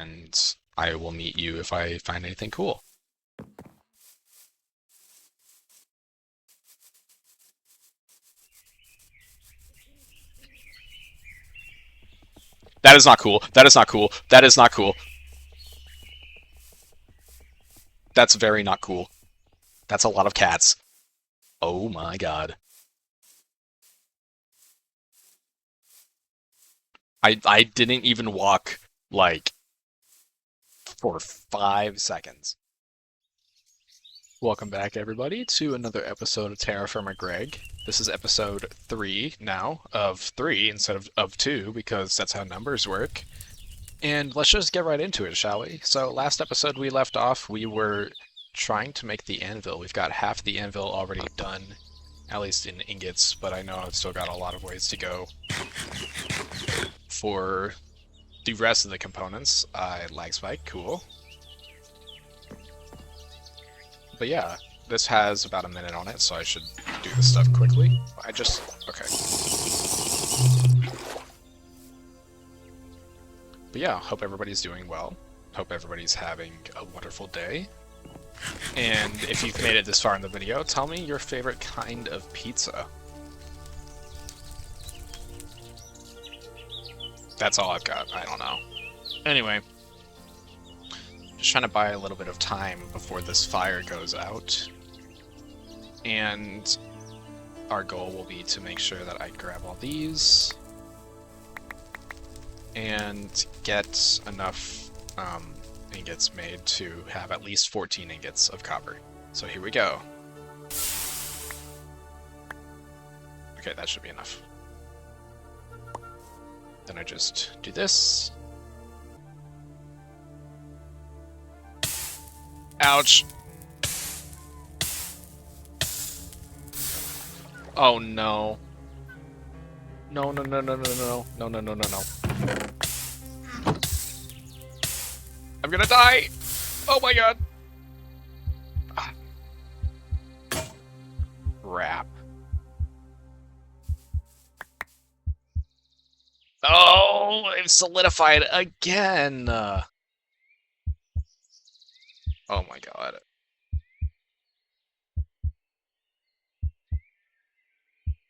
and I will meet you if I find anything cool. That is not cool. That is not cool. That is not cool. That's very not cool. That's a lot of cats. Oh my god. I didn't even walk, like, for 5 seconds. Welcome back, everybody, to another episode of TerraFirmaGreg. This is episode 3 now, of 3 instead of 2, because that's how numbers work. And let's just get right into it, shall we? So last episode we left off, we were trying to make the anvil. We've got half the anvil already done, at least in ingots, but I know I've still got a lot of ways to go for the rest of the components. Lag spike, cool. But yeah, this has about a minute on it, so I should do this stuff quickly. Okay. But yeah, hope everybody's doing well. Hope everybody's having a wonderful day. And if you've made it this far in the video, tell me your favorite kind of pizza. That's all I've got, I don't know. Anyway, just trying to buy a little bit of time before this fire goes out. And our goal will be to make sure that I grab all these and get enough ingots made to have at least 14 ingots of copper. So here we go. Okay, that should be enough. Then I just do this. Ouch. Oh no. No, no, no, no, no, no, no, no, no, no, no. I'm gonna die! Oh my god! Ah. Crap. Oh, I've solidified again! Oh my god.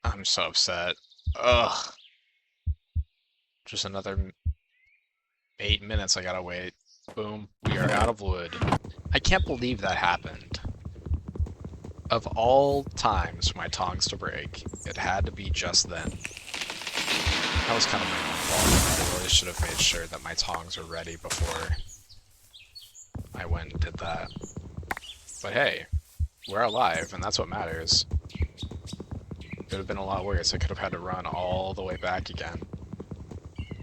I'm so upset. Ugh. Just another 8 minutes I gotta wait. Boom. We are out of wood. I can't believe that happened. Of all times for my tongs to break, it had to be just then. That was kind of my own fault. I really should have made sure that my tongs were ready before I went and did that. But hey, we're alive, and that's what matters. It would have been a lot worse. I could have had to run all the way back again.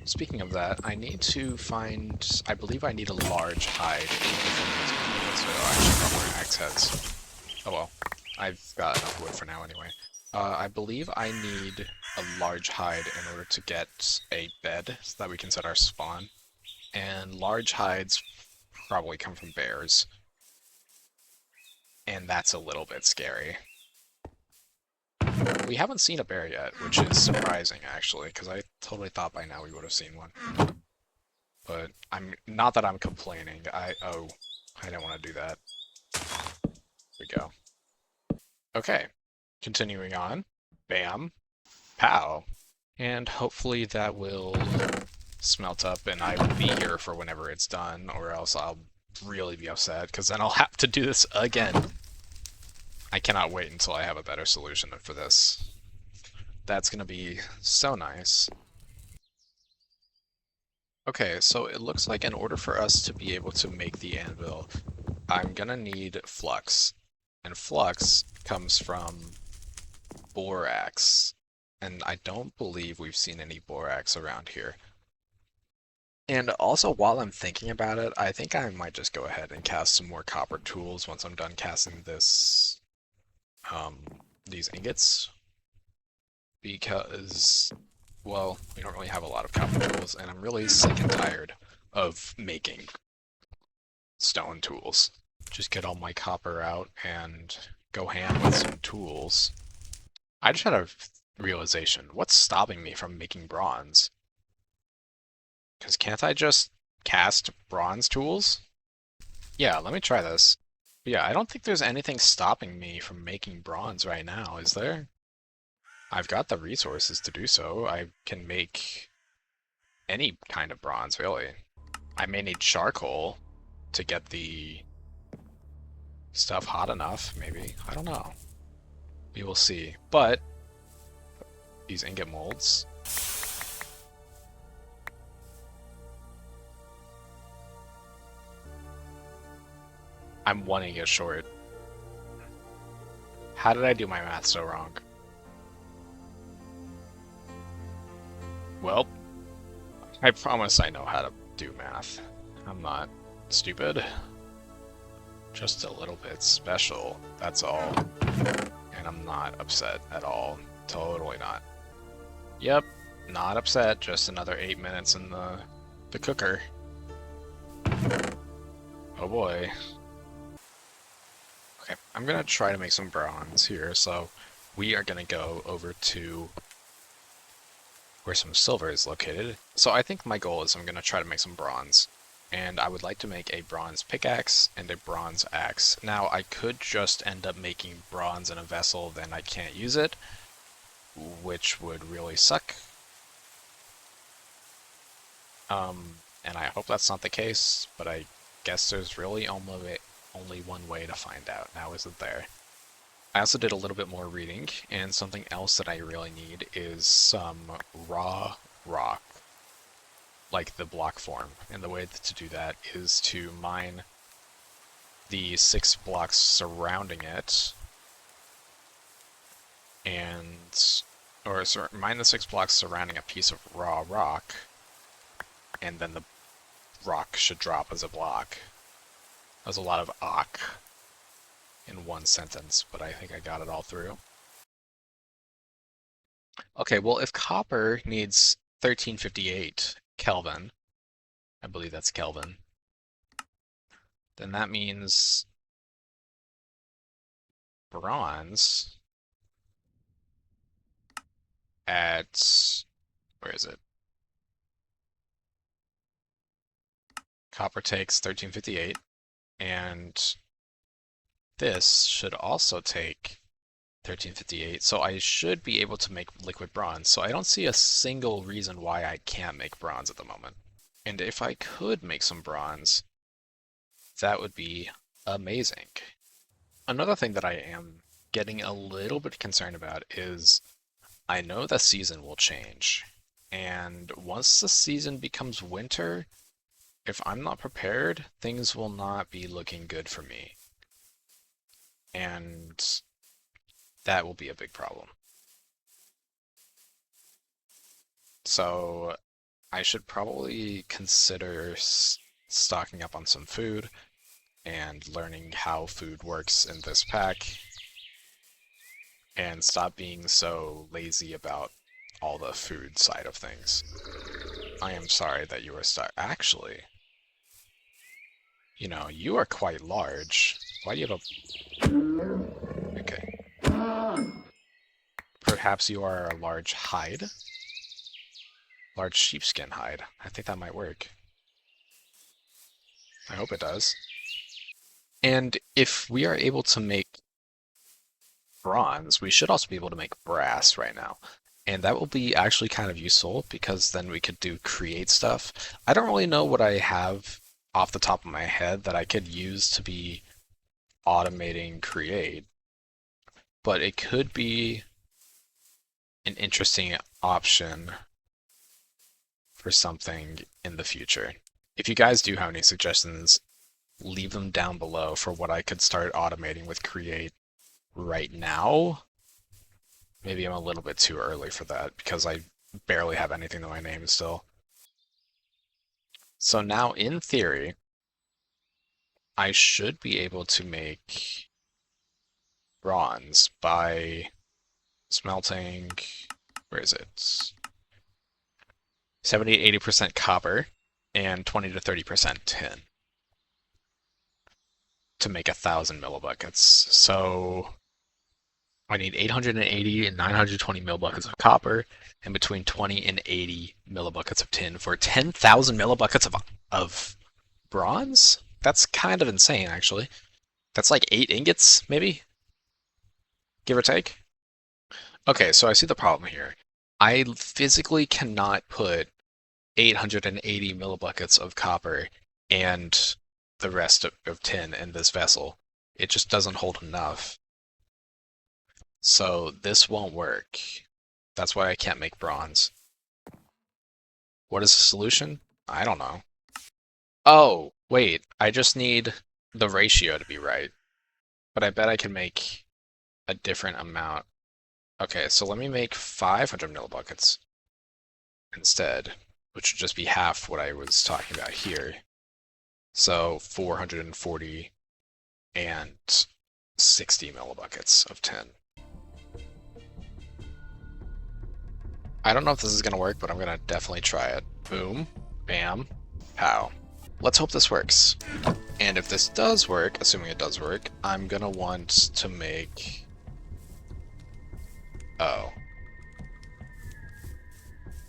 Speaking of that, I need to find... I believe I need a large hide in order for me to actually got more axe heads. Oh well. I've got enough wood for now anyway. I believe I need a large hide in order to get a bed so that we can set our spawn. And large hides probably come from bears. And that's a little bit scary. We haven't seen a bear yet, which is surprising, actually, because I totally thought by now we would have seen one. But not that I'm complaining. I didn't want to do that. Here we go. Okay, continuing on. Bam. Pow. And hopefully that will smelt up and I will be here for whenever it's done, or else I'll really be upset, because then I'll have to do this again. I cannot wait until I have a better solution for this. That's gonna be so nice. Okay, so it looks like in order for us to be able to make the anvil, I'm gonna need flux. And flux comes from borax. And I don't believe we've seen any borax around here. And also, while I'm thinking about it, I think I might just go ahead and cast some more copper tools once I'm done casting this these ingots, because, well, we don't really have a lot of copper tools, and I'm really sick and tired of making stone tools. Just get all my copper out and go ham with some tools. I just had a realization. What's stopping me from making bronze? Because can't I just cast bronze tools? Yeah, let me try this. Yeah, I don't think there's anything stopping me from making bronze right now, is there? I've got the resources to do so. I can make any kind of bronze, really. I may need charcoal to get the stuff hot enough, maybe. I don't know. We will see. But these ingot molds. I'm 1 ingot short. How did I do my math so wrong? Well, I promise I know how to do math. I'm not stupid. Just a little bit special, that's all. And I'm not upset at all. Totally not. Yep, not upset, just another 8 minutes in the cooker. Oh boy. Okay, I'm gonna try to make some bronze here, so we are gonna go over to where some silver is located. So I think my goal is I'm gonna try to make some bronze. And I would like to make a bronze pickaxe and a bronze axe. Now, I could just end up making bronze in a vessel, then I can't use it, which would really suck. And I hope that's not the case, but I guess there's really only one way to find out. Now, isn't there? I also did a little bit more reading, and something else that I really need is some raw rock, like the block form. And the way to do that is to mine the 6 blocks surrounding it, mine the 6 blocks surrounding a piece of raw rock, and then the rock should drop as a block. That was a lot of "och" in one sentence, but I think I got it all through. Okay, well, if copper needs 1358 Kelvin, I believe that's Kelvin, then that means bronze at, where is it? Copper takes 1358, and this should also take 1358, so I should be able to make liquid bronze. So I don't see a single reason why I can't make bronze at the moment. And if I could make some bronze, that would be amazing. Another thing that I am getting a little bit concerned about is I know the season will change. And once the season becomes winter, if I'm not prepared, things will not be looking good for me. And that will be a big problem. So I should probably consider stocking up on some food and learning how food works in this pack, and stop being so lazy about all the food side of things. I am sorry that you are stuck. Actually, you know, you are quite large. Why do you have a... Okay. Perhaps you are a large hide? Large sheepskin hide. I think that might work. I hope it does. And if we are able to make bronze, we should also be able to make brass right now. And that will be actually kind of useful because then we could do create stuff. I don't really know what I have off the top of my head that I could use to be automating create, but it could be an interesting option for something in the future. If you guys do have any suggestions, leave them down below for what I could start automating with create right now. Maybe I'm a little bit too early for that because I barely have anything to my name still. So now, in theory, I should be able to make bronze by smelting, where is it? 70-80% copper and 20 to 30% tin to make 1,000 millibuckets. So I need 880 and 920 millibuckets of copper, and between 20 and 80 millibuckets of tin for 10,000 millibuckets of bronze? That's kind of insane, actually. That's like 8 ingots, maybe? Give or take? Okay, so I see the problem here. I physically cannot put 880 millibuckets of copper and the rest of tin in this vessel. It just doesn't hold enough. So this won't work. That's why I can't make bronze. What is the solution? I don't know. Oh, wait, I just need the ratio to be right. But I bet I can make a different amount. Okay, so let me make 500 millibuckets instead, which would just be half what I was talking about here. So 440 and 60 millibuckets of tin. I don't know if this is going to work, but I'm going to definitely try it. Boom, bam, pow. Let's hope this works. And if this does work, assuming it does work, I'm going to want to make... Oh.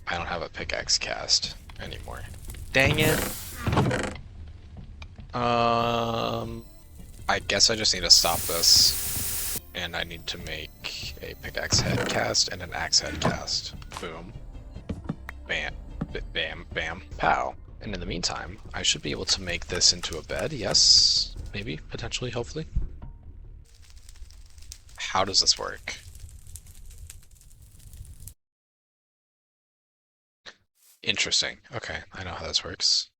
I don't have a pickaxe cast anymore. Dang it. I guess I just need to stop this. And I need to make a pickaxe head cast and an axe head cast. Boom. Bam. Bam. Bam. Pow. And in the meantime, I should be able to make this into a bed. Yes. Maybe. Potentially. Hopefully. How does this work? Interesting. Okay. I know how this works.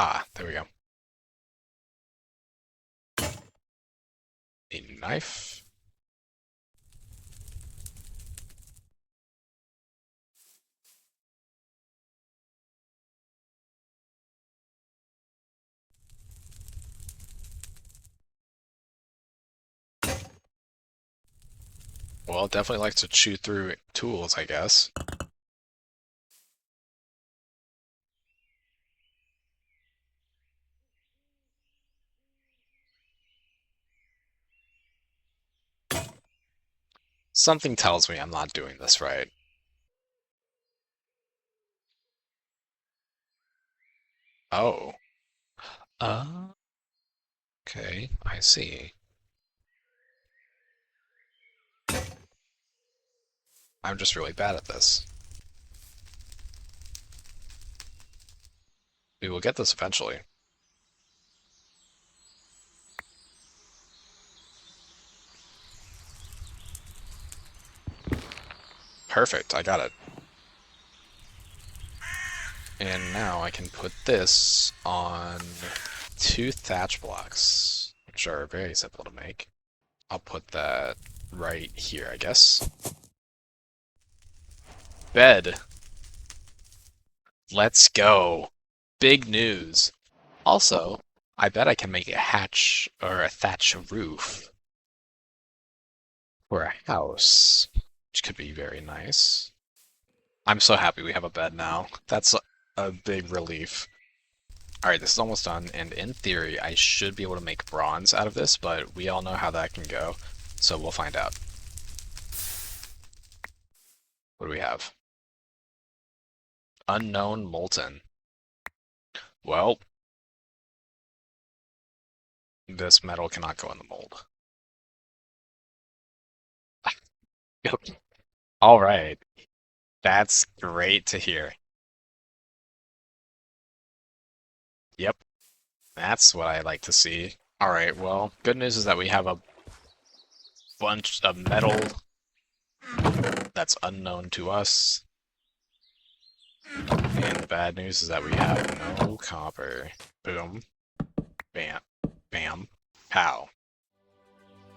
Ah, there we go. A knife. Well, it definitely likes to chew through tools, I guess. Something tells me I'm not doing this right. Oh. Uh, okay, I see. I'm just really bad at this. We will get this eventually. Perfect, I got it. And now I can put this on 2 thatch blocks, which are very simple to make. I'll put that right here, I guess. Bed. Let's go. Big news. Also, I bet I can make a hatch or a thatch roof for a house, which could be very nice. I'm so happy we have a bed now. That's a big relief. Alright, this is almost done, and in theory, I should be able to make bronze out of this, but we all know how that can go, so we'll find out. What do we have? Unknown molten. Well, this metal cannot go in the mold. Alright, that's great to hear. Yep, that's what I like to see. Alright, well, good news is that we have a bunch of metal that's unknown to us. And the bad news is that we have no copper. Boom. Bam. Bam. Pow.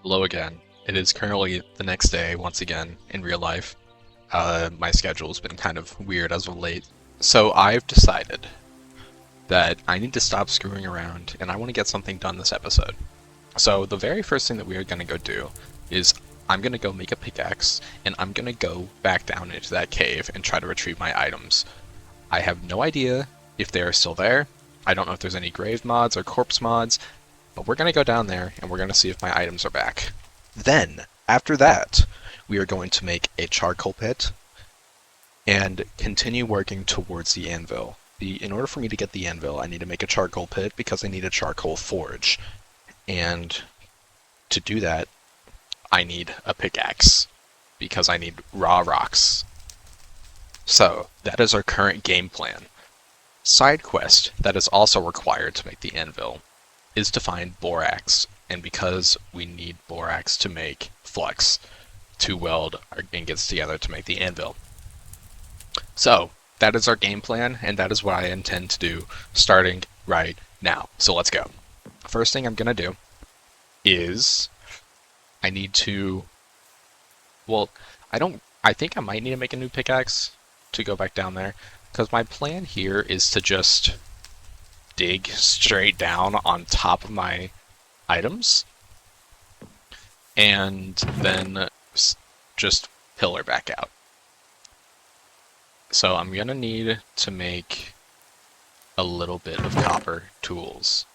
Hello again. It is currently the next day, once again, in real life. My schedule's been kind of weird as of late. So I've decided that I need to stop screwing around, and I want to get something done this episode. So the very first thing that we are going to go do is I'm going to go make a pickaxe, and I'm going to go back down into that cave and try to retrieve my items. I have no idea if they are still there. I don't know if there's any grave mods or corpse mods, but we're going to go down there and we're going to see if my items are back. Then, after that, we are going to make a charcoal pit and continue working towards the anvil. In order for me to get the anvil, I need to make a charcoal pit because I need a charcoal forge. And to do that, I need a pickaxe because I need raw rocks. So, that is our current game plan. Side quest that is also required to make the anvil is to find borax, and because we need borax to make flux, to weld our ingots together to make the anvil. So, that is our game plan, and that is what I intend to do starting right now. So let's go. First thing I'm going to do is I need to, well, I think I might need to make a new pickaxe to go back down there, because my plan here is to just dig straight down on top of my items and then just pillar back out. So I'm gonna need to make a little bit of copper tools.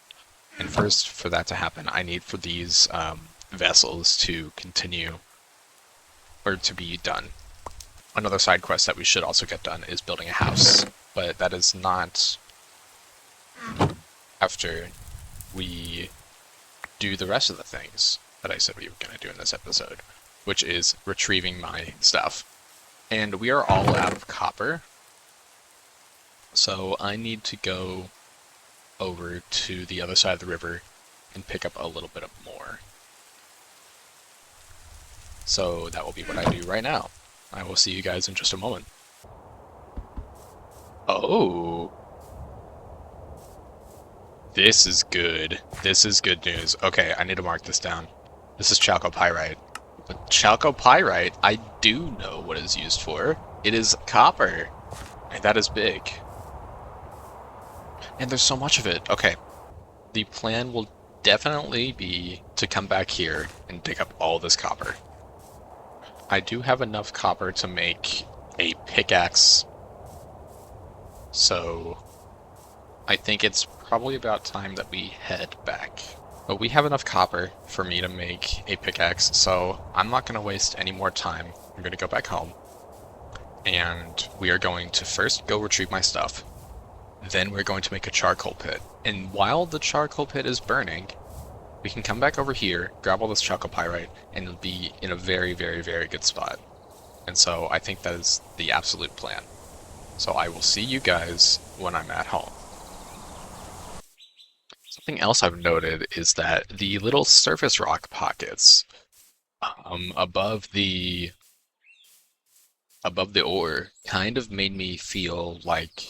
And first, for that to happen, I need for these vessels to continue, or to be done. Another side quest that we should also get done is building a house, but that is not after we do the rest of the things that I said we were going to do in this episode, which is retrieving my stuff. And we are all out of copper, so I need to go over to the other side of the river and pick up a little bit of more. So that will be what I do right now. I will see you guys in just a moment. Oh! This is good. This is good news. Okay, I need to mark this down. This is chalcopyrite. But chalcopyrite, I do know what it's used for. It is copper. And that is big. And there's so much of it. Okay. The plan will definitely be to come back here and dig up all this copper. I do have enough copper to make a pickaxe, so I think it's probably about time that we head back. But we have enough copper for me to make a pickaxe, so I'm not going to waste any more time. I'm going to go back home, and we are going to first go retrieve my stuff. Then we're going to make a charcoal pit, and while the charcoal pit is burning, we can come back over here, grab all this chalcopyrite, and it'll be in a very, very, very good spot. And so I think that is the absolute plan. So I will see you guys when I'm at home. Something else I've noted is that the little surface rock pockets above the ore kind of made me feel like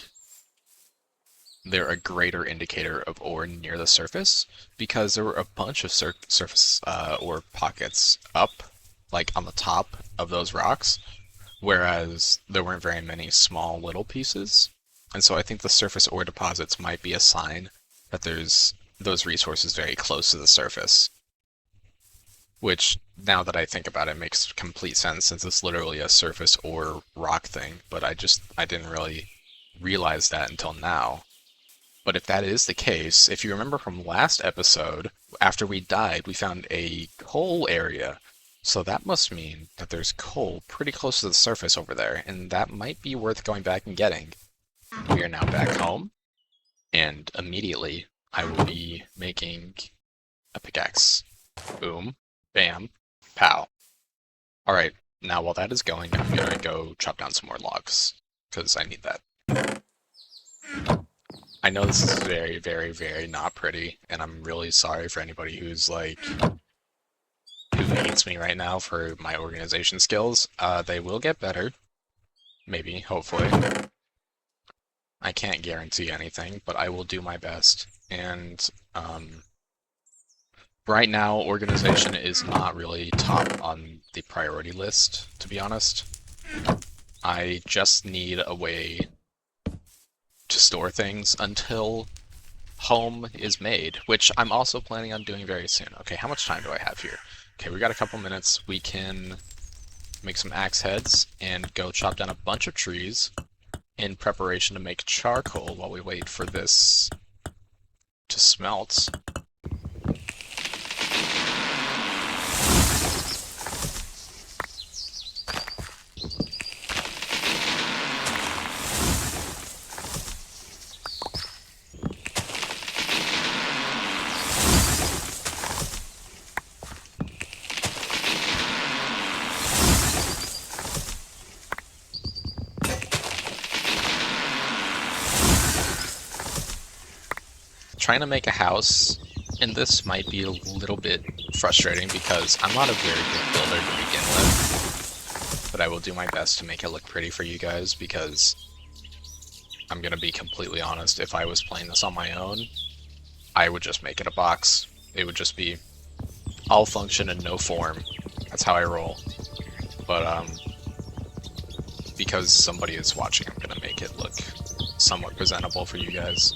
they're a greater indicator of ore near the surface, because there were a bunch of surface ore pockets up, like on the top of those rocks, whereas there weren't very many small little pieces. And so I think the surface ore deposits might be a sign that there's those resources very close to the surface. Which, now that I think about it, makes complete sense, since it's literally a surface ore rock thing, but I didn't really realize that until now. But if that is the case, if you remember from last episode, after we died, we found a coal area. So that must mean that there's coal pretty close to the surface over there, and that might be worth going back and getting. We are now back home, and immediately I will be making a pickaxe. Boom, bam, pow. Alright, now while that is going, I'm gonna go chop down some more logs, because I need that. I know this is very, very, very not pretty, and I'm really sorry for anybody who's like, who hates me right now for my organization skills. They will get better. Maybe, hopefully. I can't guarantee anything, but I will do my best. And, right now, organization is not really top on the priority list, to be honest. I just need a way to store things until home is made, which I'm also planning on doing very soon. Okay, how much time do I have here? Okay, we got a couple minutes. We can make some axe heads and go chop down a bunch of trees in preparation to make charcoal while we wait for this to smelt. Trying to make a house in this might be a little bit frustrating because I'm not a very good builder to begin with, but I will do my best to make it look pretty for you guys because I'm gonna be completely honest, if I was playing this on my own, I would just make it a box. It would just be all function and no form. That's how I roll. But because somebody is watching, I'm gonna make it look somewhat presentable for you guys.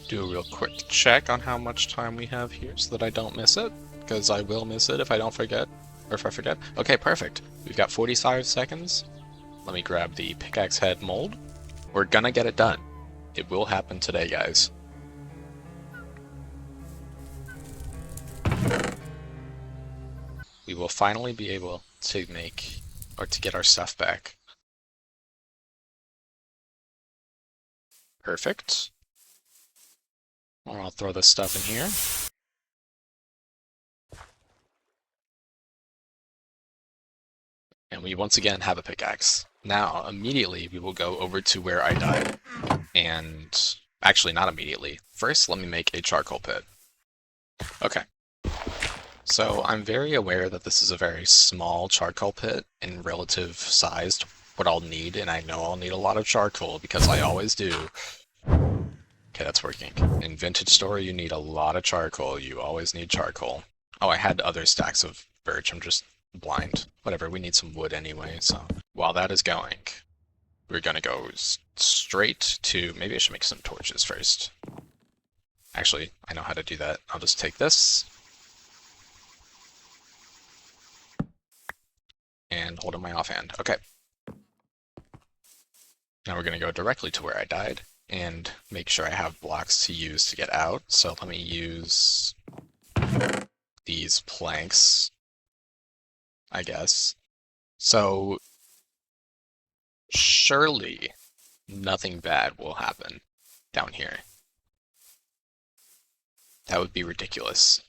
Do a real quick check on how much time we have here so that I don't miss it, because I will miss it if I don't forget, or if I forget. Okay, perfect. We've got 45 seconds. Let me grab the pickaxe head mold. We're gonna get it done. It will happen today, guys. We will finally be able to make, or to get our stuff back. Perfect. I'll throw this stuff in here. And we once again have a pickaxe. Now, immediately, we will go over to where I died. And actually, not immediately. First, let me make a charcoal pit. Okay. So I'm very aware that this is a very small charcoal pit in relative size to what I'll need, and I know I'll need a lot of charcoal because I always do. Okay, that's working. In Vintage Story, you need a lot of charcoal. You always need charcoal. Oh, I had other stacks of birch. I'm just blind. Whatever, we need some wood anyway, so while that is going, we're gonna go straight to... Maybe I should make some torches first. Actually, I know how to do that. I'll just take this and hold in my offhand. Okay. Now we're gonna go directly to where I died and make sure I have blocks to use to get out. So let me use these planks, I guess. So surely nothing bad will happen down here. That would be ridiculous.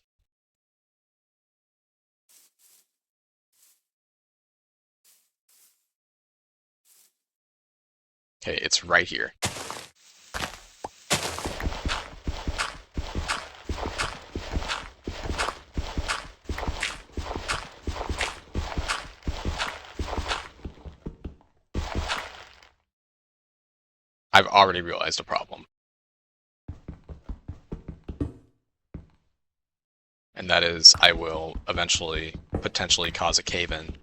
Okay, it's right here. I've already realized a problem. And that is, I will eventually, potentially cause a cave-in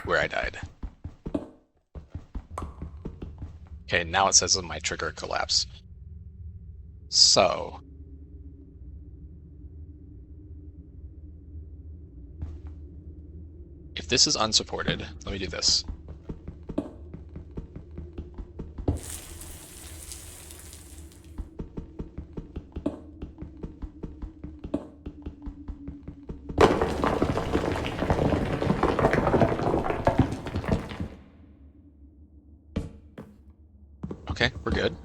where I died. Okay, now it says that my trigger collapse. So... if this is unsupported, let me do this. Okay, we're good.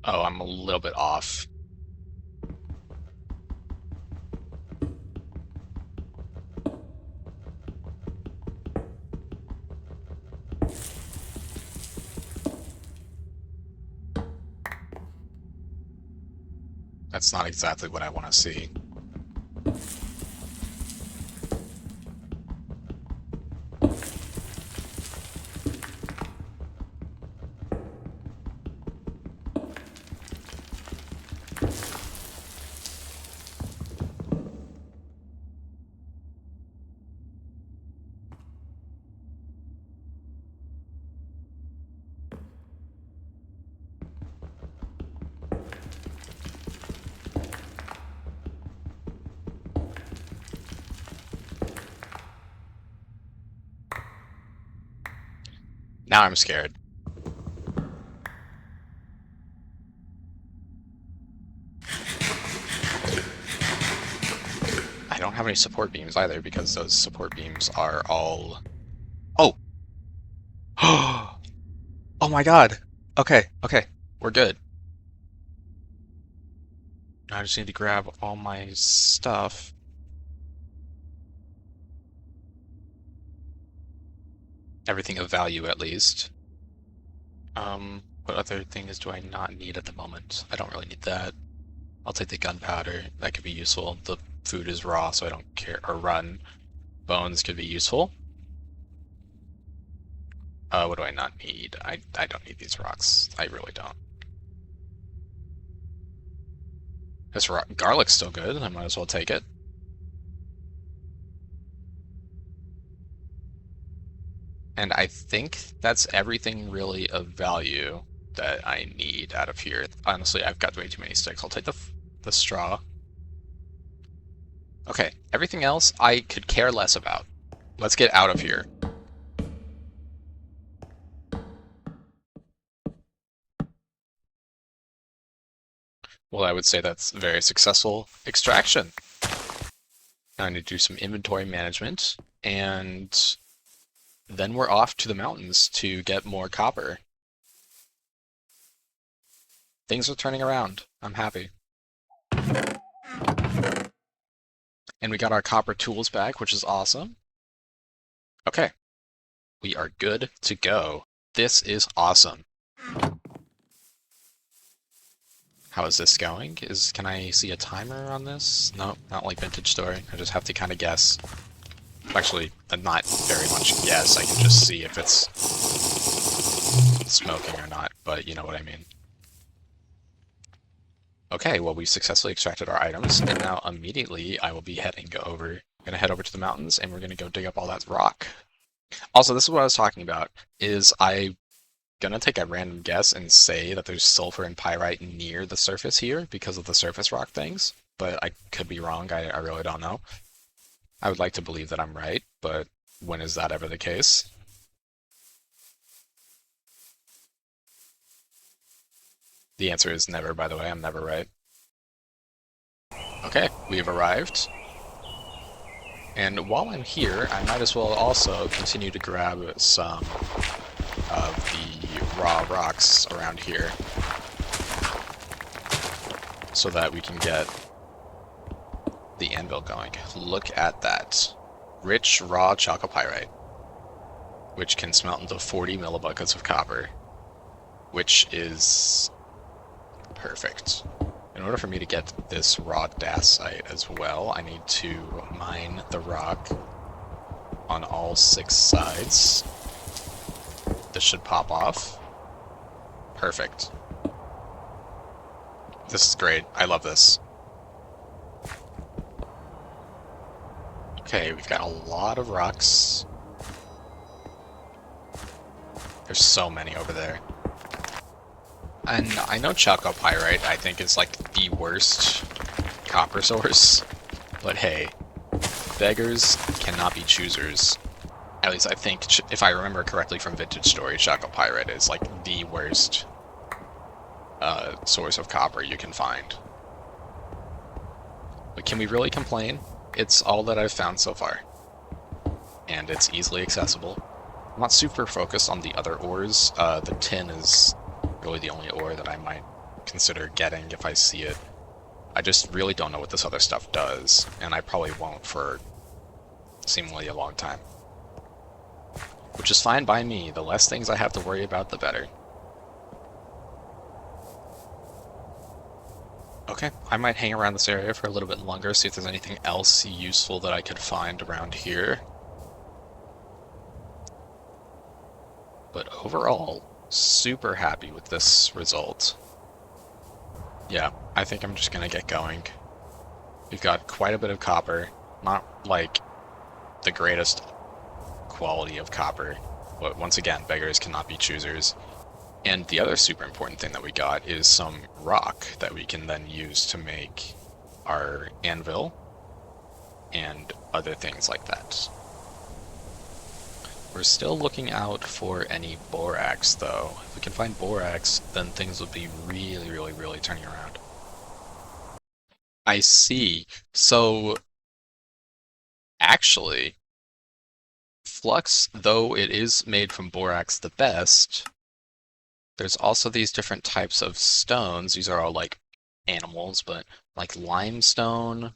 Oh, I'm a little bit off. That's not exactly what I want to see. Now I'm scared. I don't have any support beams either because those support beams are all... Oh! Oh my god! Okay, okay. We're good. I just need to grab all my stuff. Everything of value, at least. What other things do I not need at the moment? I don't really need that. I'll take the gunpowder. That could be useful. The food is raw, so I don't care. Or run. Bones could be useful. What do I not need? I don't need these rocks. I really don't. This garlic's still good. I might as well take it. And I think that's everything really of value that I need out of here. Honestly, I've got way too many sticks. I'll take the straw. Okay, everything else I could care less about. Let's get out of here. Well, I would say that's very successful extraction. Now I need to do some inventory management, and then we're off to the mountains to get more copper. Things are turning around. I'm happy. And we got our copper tools back, which is awesome. Okay. We are good to go. This is awesome. How is this going? Can I see a timer on this? No, not like Vintage Story. I just have to kind of guess. Actually, not very much guess. I can just see if it's smoking or not, but you know what I mean. Okay, well, we successfully extracted our items, and now immediately I will be gonna head over to the mountains, and we're gonna go dig up all that rock. Also, this is what I was talking about, is I gonna take a random guess and say that there's sulfur and pyrite near the surface here because of the surface rock things, but I could be wrong. I really don't know. I would like to believe that I'm right, but when is that ever the case? The answer is never, by the way. I'm never right. Okay, we've arrived. And while I'm here, I might as well also continue to grab some of the raw rocks around here so that we can get the anvil going. Look at that. Rich raw chalcopyrite, which can smelt into 40 millibuckets of copper, which is perfect. In order for me to get this raw dacite as well, I need to mine the rock on all 6 sides. This should pop off. Perfect. This is great. I love this. Okay, we've got a lot of rocks. There's so many over there. And I know chalcopyrite, I think, is like the worst copper source. But hey, beggars cannot be choosers. At least I think, if I remember correctly from Vintage Story, chalcopyrite is like the worst source of copper you can find. But can we really complain? It's all that I've found so far. And it's easily accessible. I'm not super focused on the other ores. The tin is really the only ore that I might consider getting if I see it. I just really don't know what this other stuff does, and I probably won't for seemingly a long time. Which is fine by me. The less things I have to worry about, the better. Okay, I might hang around this area for a little bit longer, see if there's anything else useful that I could find around here. But overall, super happy with this result. Yeah, I think I'm just gonna get going. We've got quite a bit of copper, not like the greatest quality of copper, but once again, beggars cannot be choosers. And the other super important thing that we got is some rock that we can then use to make our anvil and other things like that. We're still looking out for any borax, though. If we can find borax, then things will be really, really, really turning around. I see. So, actually, flux, though it is made from borax the best, there's also these different types of stones. These are all like animals, but like limestone,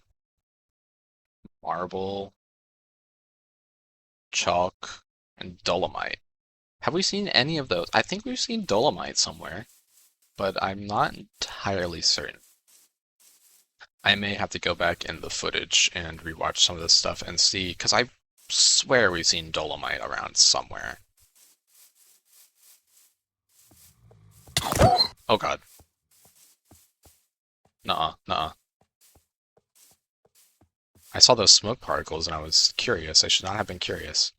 marble, chalk, and dolomite. Have we seen any of those? I think we've seen dolomite somewhere, but I'm not entirely certain. I may have to go back in the footage and rewatch some of this stuff and see, because I swear we've seen dolomite around somewhere. Oh god. Nuh-uh, nuh-uh. I saw those smoke particles and I was curious. I should not have been curious.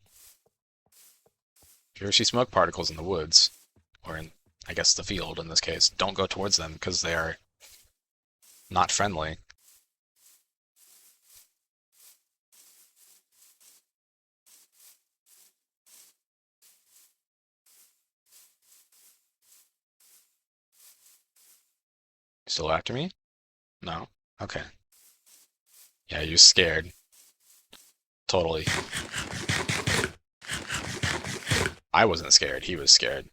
If you ever see smoke particles in the woods, or in, I guess, the field in this case, don't go towards them because they are not friendly. Still after me? No? Okay. Yeah, you're scared. Totally. I wasn't scared, he was scared.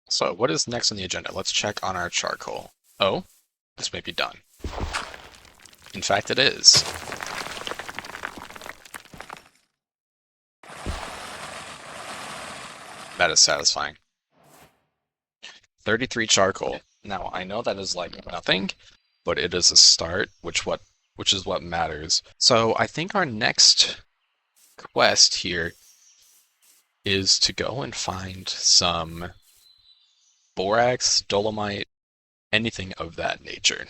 So, what is next on the agenda? Let's check on our charcoal. Oh, this may be done. In fact, it is. That is satisfying. 33 charcoal. Now, I know that is like nothing, but it is a start, which is what matters. So, I think our next quest here is to go and find some borax, dolomite, anything of that nature.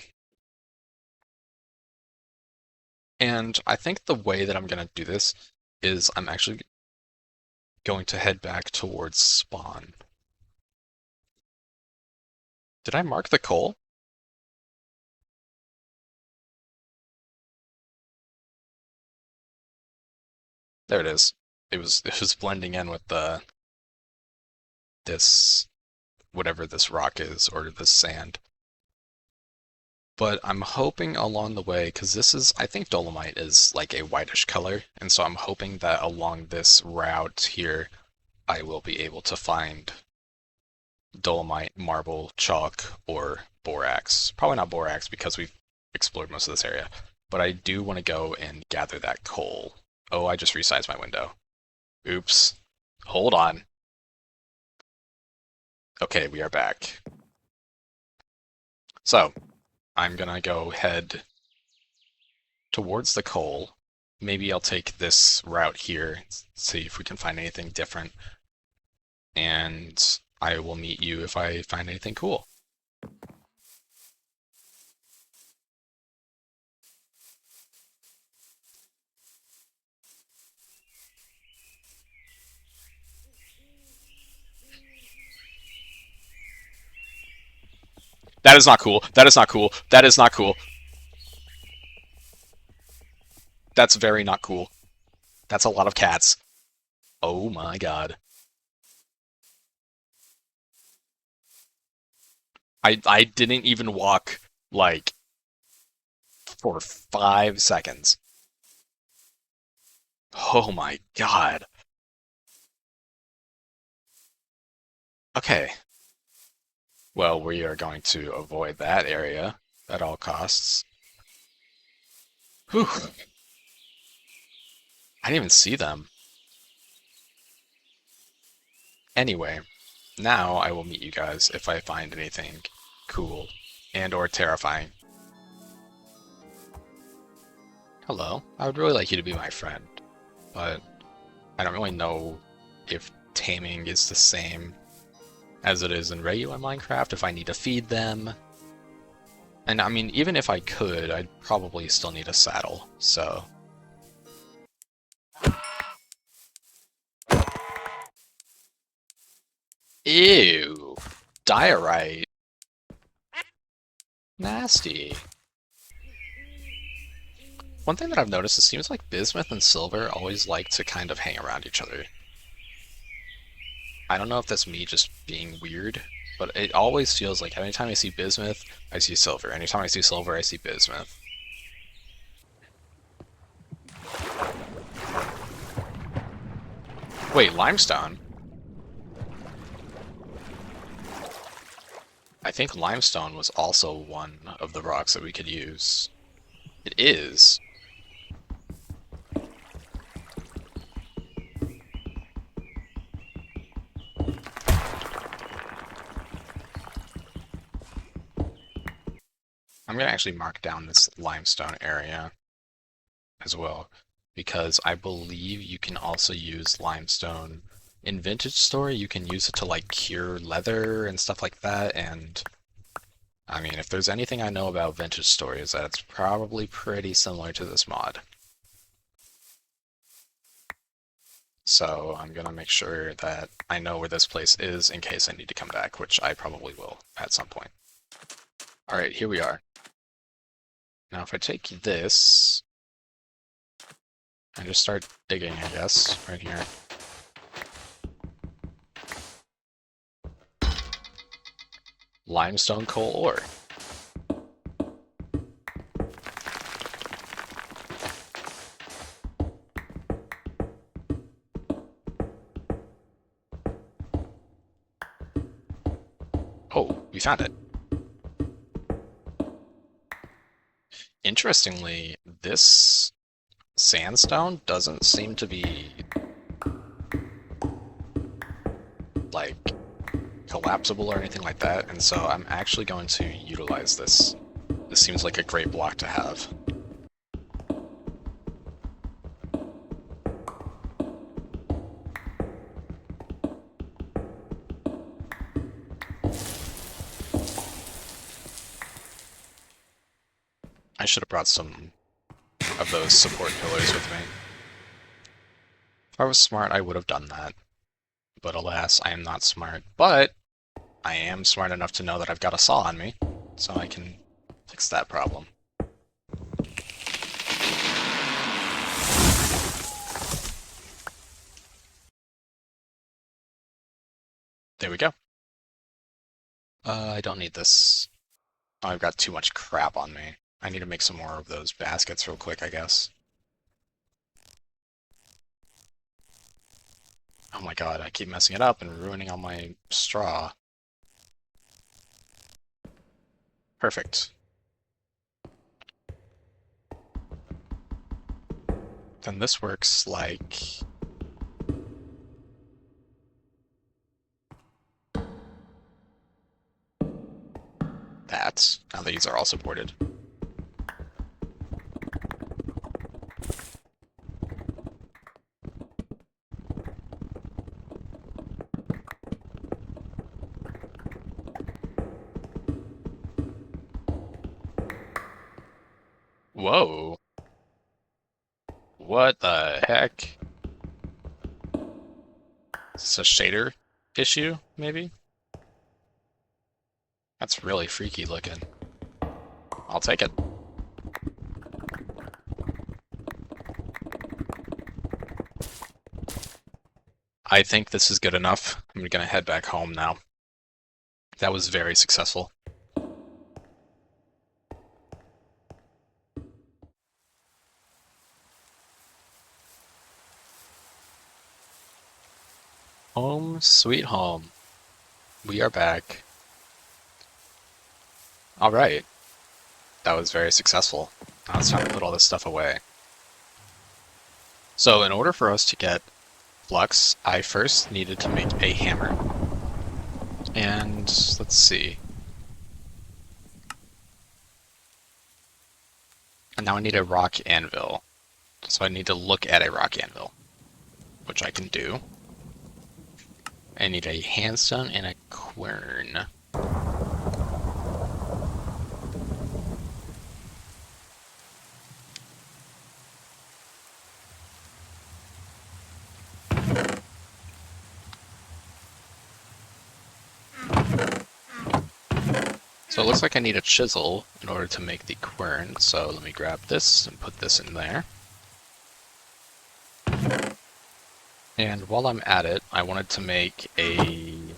And I think the way that I'm going to do this is I'm actually going to head back towards spawn. Did I mark the coal? There it is. It was blending in with the this whatever this rock is or this sand. But I'm hoping along the way, because this is, I think dolomite is like a whitish color, and so I'm hoping that along this route here, I will be able to find dolomite, marble, chalk, or borax. Probably not borax because we've explored most of this area, but I do want to go and gather that coal. Oh, I just resized my window. Oops. Hold on. Okay, we are back. So, I'm gonna go head towards the coal. Maybe I'll take this route here, see if we can find anything different, and I will meet you if I find anything cool. That is not cool. That is not cool. That is not cool. That's very not cool. That's a lot of cats. Oh my god. I didn't even walk, like, for 5 seconds. Oh my god. Okay. Well, we are going to avoid that area at all costs. Whew. I didn't even see them. Anyway, now I will meet you guys if I find anything cool. and or terrifying. Hello, I would really like you to be my friend, but I don't really know if taming is the same as it is in regular Minecraft, if I need to feed them. And I mean, even if I could, I'd probably still need a saddle, so... Ew! Diorite! Nasty. One thing that I've noticed, it seems like bismuth and silver always like to kind of hang around each other. I don't know if that's me just being weird, but it always feels like anytime I see bismuth, I see silver. Anytime I see silver, I see bismuth. Wait, limestone? I think limestone was also one of the rocks that we could use. It is. I'm going to actually mark down this limestone area as well, because I believe you can also use limestone in Vintage Story. You can use it to like cure leather and stuff like that, and I mean, if there's anything I know about Vintage Story is that it's probably pretty similar to this mod. So I'm gonna make sure that I know where this place is in case I need to come back, which I probably will at some point. Alright, here we are. Now if I take this and just start digging, I guess, right here. Limestone coal ore. Oh, we found it. Interestingly, this sandstone doesn't seem to be like collapsible or anything like that, and so I'm actually going to utilize this. This seems like a great block to have. I should have brought some of those support pillars with me. If I was smart, I would have done that. But alas, I am not smart. But I am smart enough to know that I've got a saw on me, so I can fix that problem. There we go. I don't need this. Oh, I've got too much crap on me. I need to make some more of those baskets real quick, I guess. Oh my god, I keep messing it up and ruining all my straw. Perfect. Then this works like... that. Now these are all supported. Whoa. What the heck? Is this a shader issue, maybe? That's really freaky looking. I'll take it. I think this is good enough. I'm gonna head back home now. That was very successful. Home sweet home. We are back. Alright. That was very successful. Now it's time to put all this stuff away. So in order for us to get flux, I first needed to make a hammer. And let's see. And now I need a rock anvil. So I need to look at a rock anvil, which I can do. I need a handstone and a quern. So it looks like I need a chisel in order to make the quern, so let me grab this and put this in there. And while I'm at it, I wanted to make another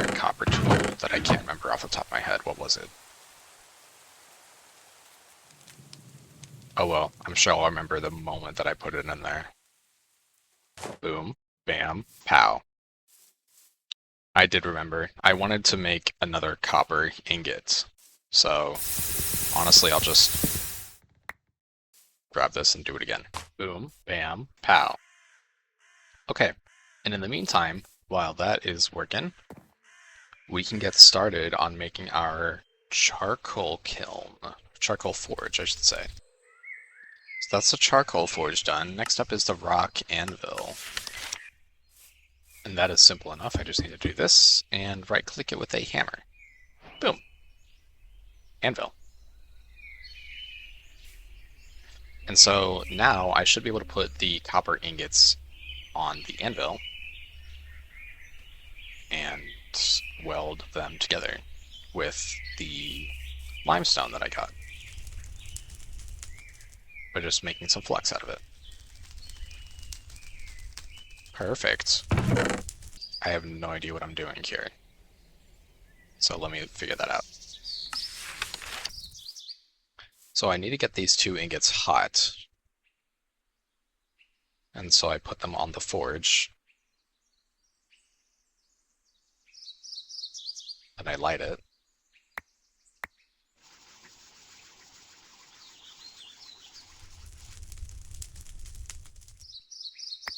copper tool that I can't remember off the top of my head. What was it? Oh well, I'm sure I'll remember the moment that I put it in there. Boom, bam, pow. I did remember. I wanted to make another copper ingot. So, honestly, I'll just grab this and do it again. Boom, bam, pow. Okay, and in the meantime, while that is working, we can get started on making our charcoal kiln. Charcoal forge, I should say. So that's the charcoal forge done. Next up is the rock anvil. And that is simple enough. I just need to do this and right-click it with a hammer. Boom. Anvil. And so now I should be able to put the copper ingots on the anvil and weld them together with the limestone that I got by just making some flux out of it. Perfect. I have no idea what I'm doing here. So let me figure that out. So I need to get these two ingots hot. And so I put them on the forge. And I light it.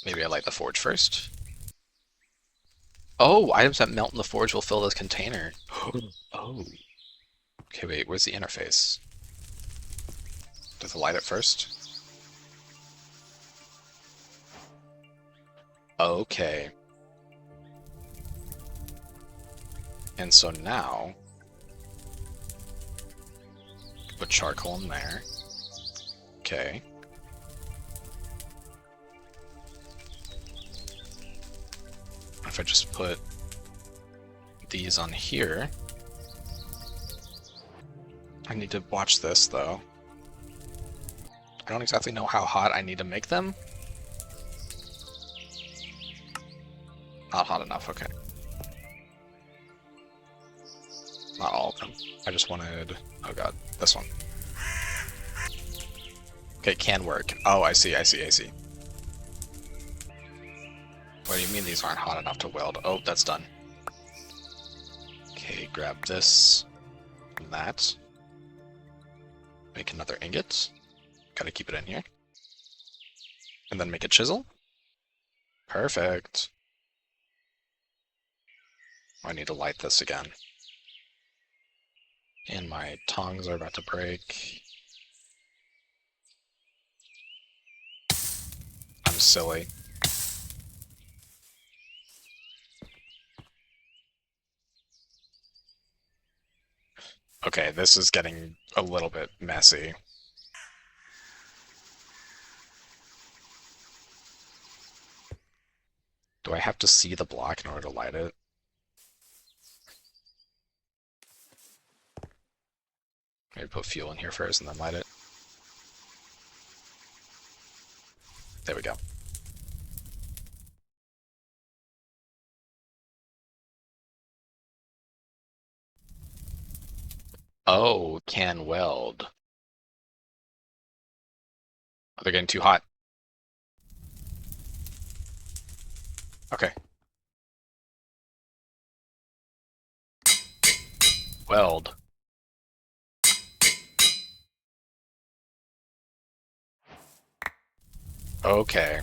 Maybe I light the forge first. Oh, items that melt in the forge will fill this container. Oh. Okay, wait, where's the interface? Does it light it first? Okay. And so now, put charcoal in there. Okay. If I just put these on here, I need to watch this though. I don't exactly know how hot I need to make them. Not hot enough, okay. Not all of them. I just wanted, oh god, this one. Okay, can work. Oh, I see. What do you mean these aren't hot enough to weld? Oh, that's done. Okay, grab this and that. Make another ingot. Gotta keep it in here. And then make a chisel. Perfect. I need to light this again. And my tongs are about to break. I'm silly. Okay, this is getting a little bit messy. Do I have to see the block in order to light it? Maybe put fuel in here first and then light it. There we go. Oh, can weld. Oh, they're getting too hot. Okay. Weld. Okay.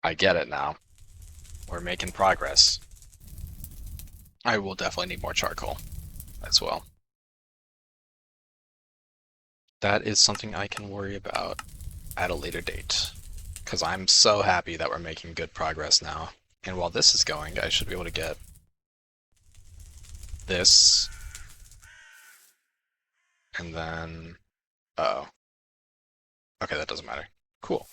I get it now. We're making progress. I will definitely need more charcoal as well. That is something I can worry about at a later date. Because I'm so happy that we're making good progress now. And while this is going, I should be able to get this, and then... Oh. Okay, that doesn't matter. Cool.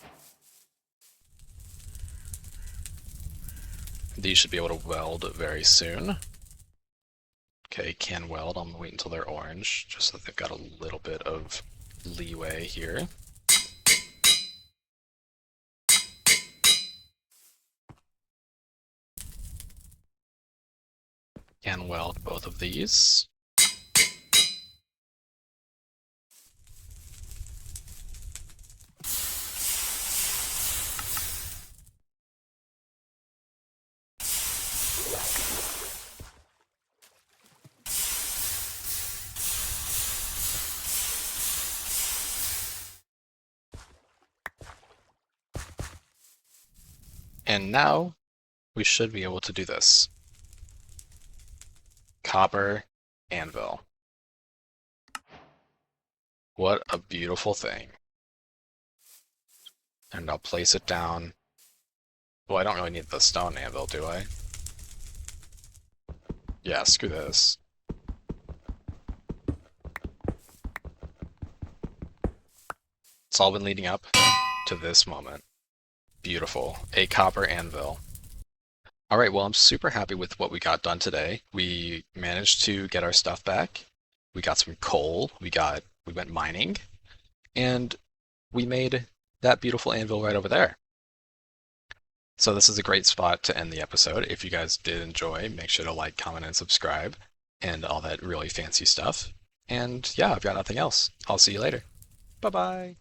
These should be able to weld very soon. Okay, can weld. I'm gonna wait until they're orange, just so that they've got a little bit of leeway here. Can weld both of these. And now we should be able to do this. Copper anvil. What a beautiful thing. And I'll place it down. Well, I don't really need the stone anvil, do I? Yeah, screw this. It's all been leading up to this moment. Beautiful. A copper anvil. All right, well, I'm super happy with what we got done today. We managed to get our stuff back. We got some coal. We went mining, and we made that beautiful anvil right over there. So this is a great spot to end the episode. If you guys did enjoy, make sure to like, comment, and subscribe, and all that really fancy stuff. And yeah, I've got nothing else. I'll see you later. Bye-bye.